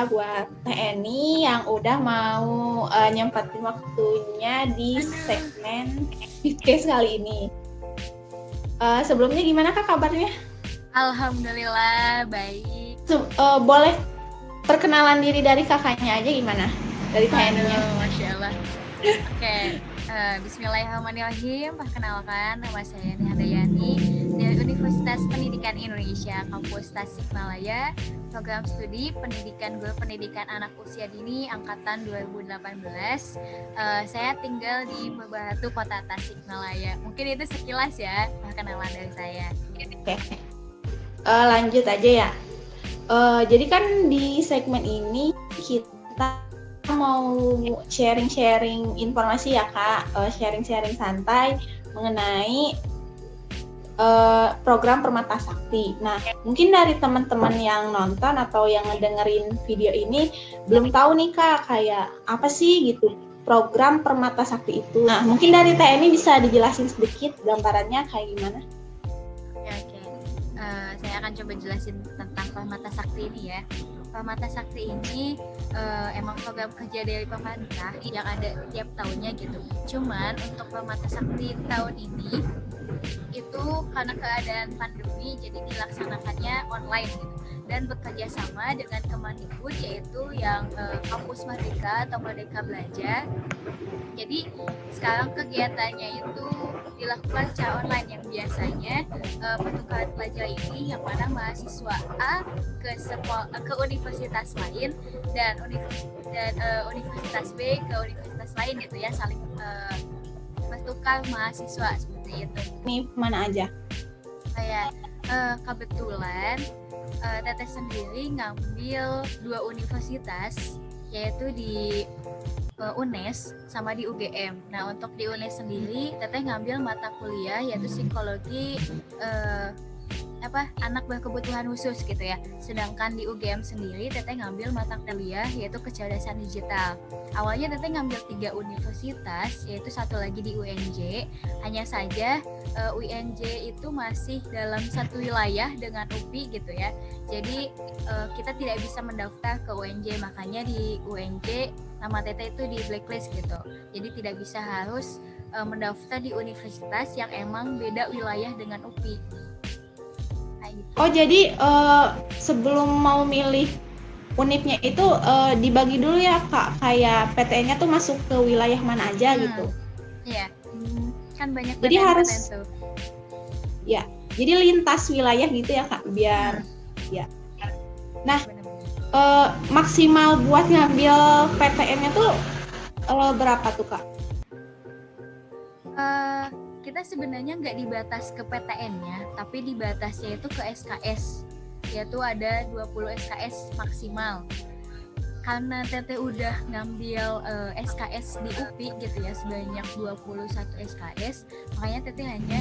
ya buat TNI yang udah mau nyempetin waktunya di segmen Fitcase kali ini. Sebelumnya gimana Kak kabarnya? Alhamdulillah baik. Boleh perkenalan diri dari kakaknya aja gimana? Dari TNI-nya. Masya Allah. Oke. Bismillahirrahmanirrahim. Perkenalkan, nama saya Handayani dari Universitas Pendidikan Indonesia, Kampus Tasikmalaya, program studi Pendidikan Guru Pendidikan Anak Usia Dini angkatan 2018. Saya tinggal di Batu, Kota Tasikmalaya. Mungkin itu sekilas ya perkenalan dari saya. Oke. Lanjut aja ya. Jadi kan di segmen ini kita mau sharing-sharing informasi ya Kak, sharing-sharing santai mengenai program Permata Sakti. Nah, mungkin dari teman-teman yang nonton atau yang ngedengerin video ini belum tahu nih Kak, kayak apa sih gitu program Permata Sakti itu. Nah, mungkin dari TNI bisa dijelasin sedikit gambarannya kayak gimana? Oke. Saya akan coba jelasin tentang Permata Sakti ini ya. Permata Sakti ini emang program kerja dari pemerintah yang ada tiap tahunnya gitu. Cuman untuk Permata Sakti tahun ini itu karena keadaan pandemi jadi dilaksanakannya online gitu dan bekerja sama dengan Kemendikbud yaitu yang Kampus Merdeka atau Merdeka Belajar. Jadi sekarang kegiatannya itu dilakukan secara online yang biasanya pertukaran pelajar ini yang mana mahasiswa A ke universitas lain dan universitas B ke universitas lain gitu ya, saling bertukar mahasiswa seperti itu. Ini mana aja? Kebetulan Teteh sendiri ngambil 2 universitas yaitu di UNES sama di UGM. Nah untuk di UNES sendiri Teteh ngambil mata kuliah yaitu psikologi anak berkebutuhan khusus gitu ya. Sedangkan di UGM sendiri Teteh ngambil mata kuliah yaitu kecerdasan digital. Awalnya Teteh ngambil 3 universitas yaitu satu lagi di UNJ. Hanya saja UNJ itu masih dalam satu wilayah dengan UPI gitu ya. Jadi kita tidak bisa mendaftar ke UNJ, makanya di UNJ nama Teteh itu di blacklist gitu. Jadi tidak bisa harus mendaftar di universitas yang emang beda wilayah dengan UPI. Oh jadi sebelum mau milih univnya itu dibagi dulu ya Kak, kayak PTN-nya tuh masuk ke wilayah mana aja gitu? Iya, kan banyak jadi harus tuh. Ya, jadi lintas wilayah gitu ya Kak, biar ya. Nah, maksimal buat ngambil PTN-nya tuh berapa tuh Kak? Kita sebenarnya nggak dibatas ke PTN-nya, tapi dibatasnya itu ke SKS, yaitu ada 20 SKS maksimal. Karena Teteh udah ngambil SKS di UPI gitu ya, sebanyak 21 SKS, makanya Teteh hanya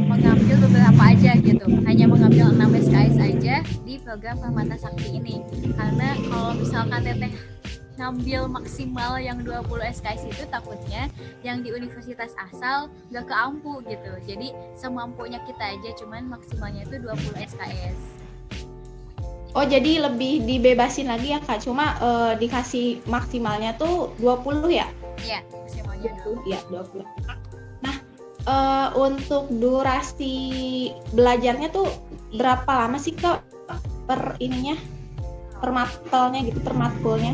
mengambil beberapa aja gitu, hanya mengambil 6 SKS aja di program Permata Sakti ini. Karena kalau misalkan Teteh ngambil maksimal yang 20 SKS itu takutnya yang di universitas asal gak keampu gitu. Jadi semampunya kita aja, cuman maksimalnya itu 20 SKS. Oh jadi lebih dibebasin lagi ya Kak, cuma dikasih maksimalnya tuh 20 ya? Iya, maksimalnya 20. Ya, 20. Nah, untuk durasi belajarnya tuh berapa lama sih Kak per matkulnya gitu, per matkulnya?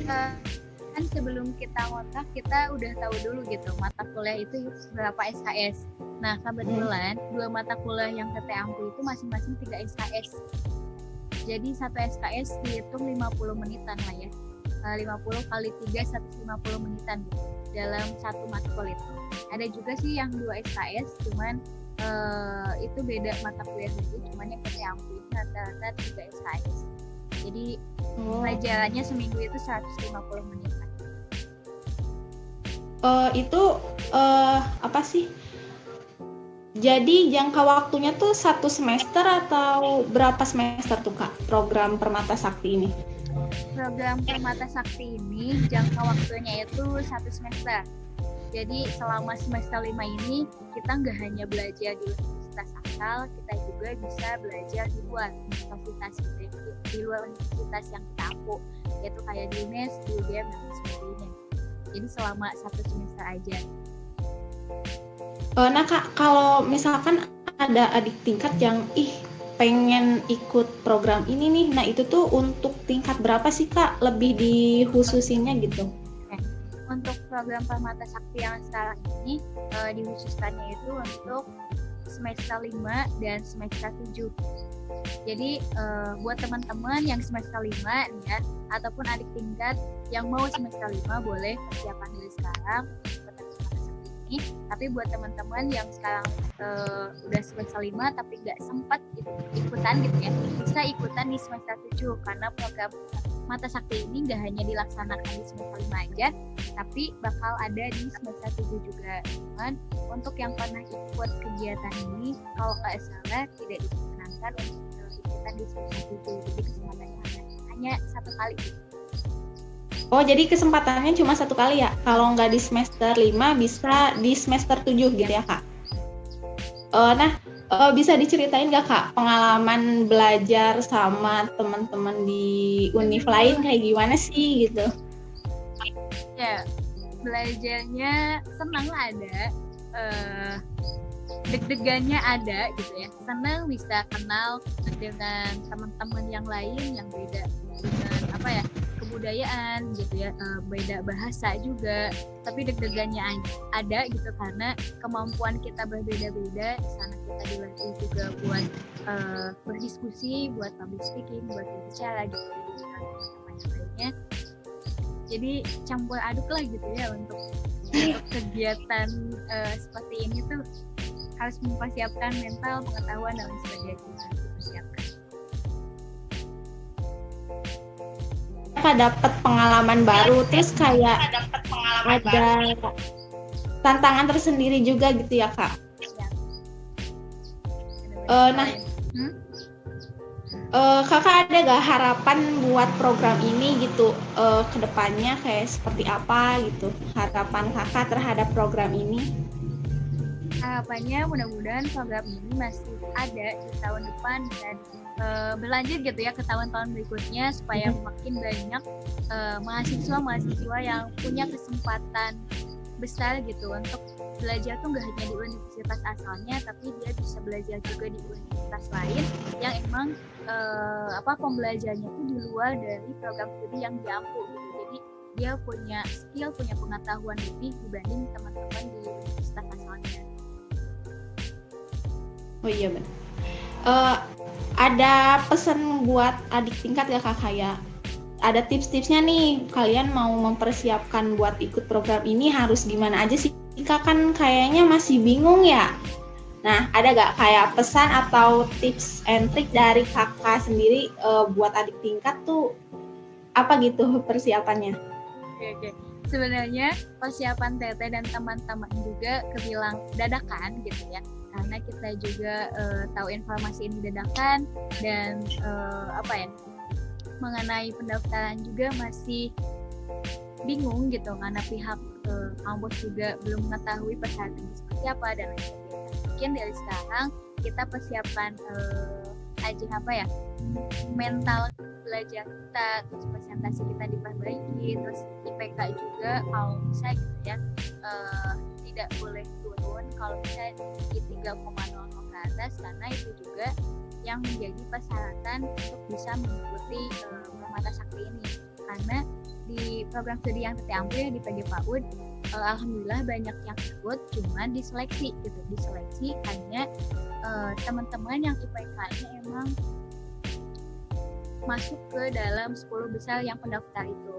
Kan sebelum kita ngontrak kita udah tahu dulu gitu mata kuliah itu berapa SKS. Nah kebetulan 2 mata kuliah yang Teteh ampu itu masing-masing 3 SKS. Jadi 1 SKS dihitung 50 menitan lah ya. 50 kali 3 150 menitan gitu dalam satu matkul itu. Ada juga sih yang 2 SKS cuman itu beda mata kuliah itu, cuman yang Teteh ampu itu rata-rata 3 SKS. Jadi pelajarannya seminggu itu 150 menit. Itu apa sih? Jadi jangka waktunya tuh 1 semester atau berapa semester tuh Kak program Permata Sakti ini? Program Permata Sakti ini jangka waktunya itu 1 semester. Jadi selama semester 5 ini kita nggak hanya belajar di universitas universitas asal, kita juga bisa belajar di luar universitas gitu, di luar universitas yang kita ampu, yaitu kayak di UNES, di UGM dan sebagainya. Jadi selama 1 semester aja. Nah Kak, kalau misalkan ada adik tingkat yang pengen ikut program ini nih, nah itu tuh untuk tingkat berapa sih Kak? Lebih dikhususinnya gitu. Untuk program Permata Sakti yang sekarang ini dikhususkannya itu untuk semester 5 dan semester 7. Jadi buat teman-teman yang semester 5 nih ya, ataupun adik tingkat yang mau semester 5 boleh persiapan dari sekarang ini. Tapi buat teman-teman yang sekarang udah semester 5 tapi nggak sempat ikutan gitu ya, bisa ikutan di semester 7 karena program Mata Sakti ini nggak hanya dilaksanakan di semester 5 aja, tapi bakal ada di semester 7 juga. Cuman untuk yang pernah ikut kegiatan ini, kalau nggak salah tidak diperkenankan untuk ikutan di semester 7, jadi kesempatannya hanya 1 kali. Oh, jadi kesempatannya cuma 1 kali ya? Kalau nggak di semester 5, bisa di semester 7 gitu ya, Kak? Nah, bisa diceritain nggak, Kak, pengalaman belajar sama teman-teman di univ lain kayak gimana sih gitu? Ya, belajarnya senang ada, deg-degannya ada gitu ya. Senang bisa kenal dengan teman-teman yang lain yang beda dengan kebudayaan gitu ya, beda bahasa juga, tapi deg-degannya ada gitu karena kemampuan kita berbeda-beda. Di sana kita dilatih juga buat berdiskusi, buat public speaking, buat berbicara gitu dengan teman-teman lainnya. Jadi campur aduk lah gitu ya untuk kegiatan seperti ini tuh harus mempersiapkan mental, pengetahuan dan lain sebagainya harus dipersiapkan. Kak dapat pengalaman baru, terus kayak ada tantangan tersendiri juga gitu ya Kak. Kakak ada gak harapan buat program ini gitu ke depannya kayak seperti apa gitu, harapan kakak terhadap program ini? Harapannya mudah-mudahan program ini masih ada di tahun depan dan berlanjut gitu ya ke tahun-tahun berikutnya supaya makin banyak mahasiswa yang punya kesempatan besar gitu untuk belajar tuh nggak hanya di universitas asalnya, tapi dia bisa belajar juga di universitas lain yang emang pembelajarannya tuh di luar dari program studi yang diampu gitu. Jadi dia punya skill, punya pengetahuan lebih dibanding teman-teman di universitas asalnya. Oh iya benar. Ada pesan buat adik tingkat gak Kak, kayak ada tips-tipsnya nih, kalian mau mempersiapkan buat ikut program ini harus gimana aja sih Kak, kan kayaknya masih bingung ya. Nah, ada gak kayak pesan atau tips and trick dari kakak sendiri buat adik tingkat tuh apa gitu persiapannya? Oke. Sebenarnya persiapan Teteh dan teman-teman juga kebilang dadakan gitu ya, karena kita juga tahu informasi ini dadakan dan mengenai pendaftaran juga masih bingung gitu karena pihak kampus juga belum mengetahui persyaratan seperti apa dan lain sebagainya. Mungkin dari sekarang kita persiapkan mental belajar kita, terus presentasi kita diperbaiki, terus IPK juga kalau bisa gitu ya tidak boleh turun kalau bisa di 3,00 ke atas, karena itu juga yang menjadi persyaratan untuk bisa mengikuti Permata Sakti ini. Karena di program studi yang Teteh ambil di PG PAUD, alhamdulillah banyak yang ikut, cuman diseleksi hanya teman-teman yang IPK-nya emang masuk ke dalam 10 besar yang pendaftar itu.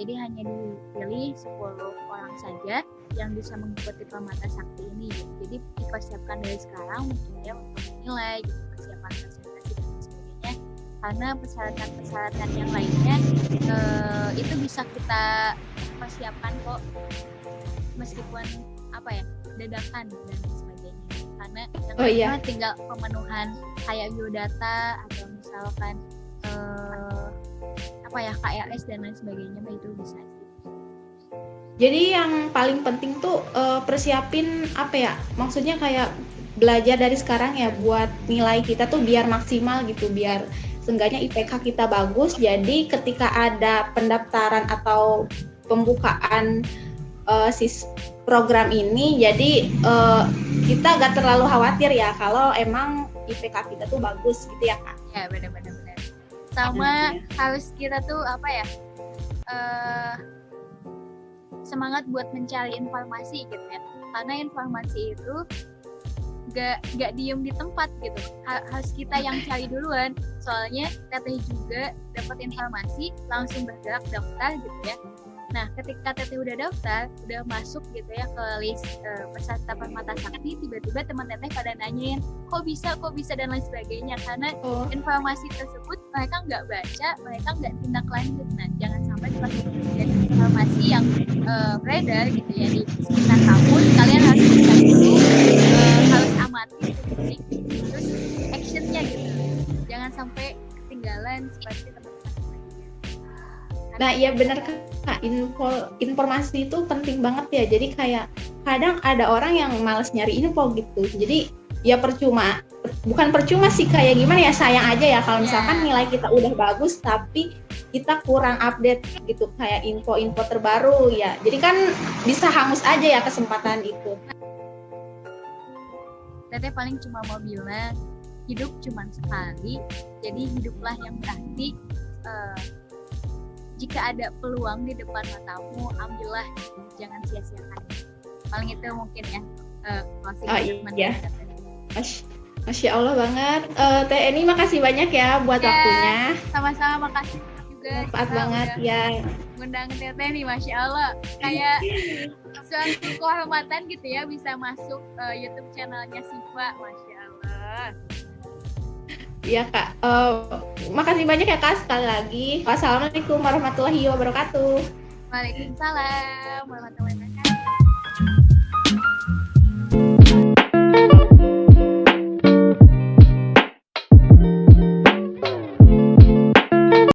Jadi hanya dipilih 10 orang saja yang bisa mengikuti Permata Sakti ini. Jadi dipersiapkan dari sekarang mungkin ya untuk menilai gitu, persiapan presentasi dan sebagainya. Karena persyaratan yang lainnya itu bisa kita persiapkan kok, meskipun dadakan dan sebagainya. Karena yang tinggal pemenuhan kayak biodata atau misalkan KRS dan lain sebagainya, itu bisa sih. Jadi yang paling penting tuh persiapin maksudnya kayak belajar dari sekarang ya buat nilai kita tuh biar maksimal gitu, biar seenggaknya IPK kita bagus. Jadi ketika ada pendaftaran atau pembukaan program ini, jadi kita gak terlalu khawatir ya kalau emang IPK kita tuh bagus gitu ya Kak. Ya benar-benar. Sama harus kita tuh apa ya, semangat buat mencari informasi gitu ya, karena informasi itu gak diem di tempat gitu, harus kita yang cari duluan. Soalnya teteh juga dapat informasi langsung bergerak daftar gitu ya. Nah ketika teteh udah daftar, udah masuk gitu ya ke list peserta Permata Sakti, tiba-tiba teman teteh pada nanyain kok bisa dan lain sebagainya, karena informasi tersebut mereka nggak baca, mereka nggak tindak lanjut. Nah jangan sampai pas jadi informasi yang beredar gitu ya di sekitar kampus, kalian harus baca dulu, harus amati terus actionnya gitu, jangan sampai ketinggalan seperti teman-teman. Nah iya benar Kak, informasi itu penting banget ya. Jadi kayak kadang ada orang yang malas nyari info gitu, jadi ya bukan percuma sih, kayak gimana ya, sayang aja ya kalau misalkan nilai kita udah bagus tapi kita kurang update gitu kayak info-info terbaru ya, jadi kan bisa hangus aja ya kesempatan itu. Teteh paling cuma mau bilang hidup cuma sekali, jadi hiduplah yang berarti. Jika ada peluang di depan matamu, ambillah, jangan sia-siakan. Paling itu mungkin ya closing statement. Iya. Masya Allah banget. Teh Eni makasih banyak ya buat waktunya. Sama-sama, makasih juga. Manfaat banget ya. Ngundang Teteh nih, Masya Allah. Kayak suatu kehormatan gitu ya bisa masuk YouTube channelnya Siva, Masya Allah. Iya Kak, makasih banyak ya Kak sekali lagi. Wassalamualaikum warahmatullahi wabarakatuh. Waalaikumsalam warahmatullahi wabarakatuh.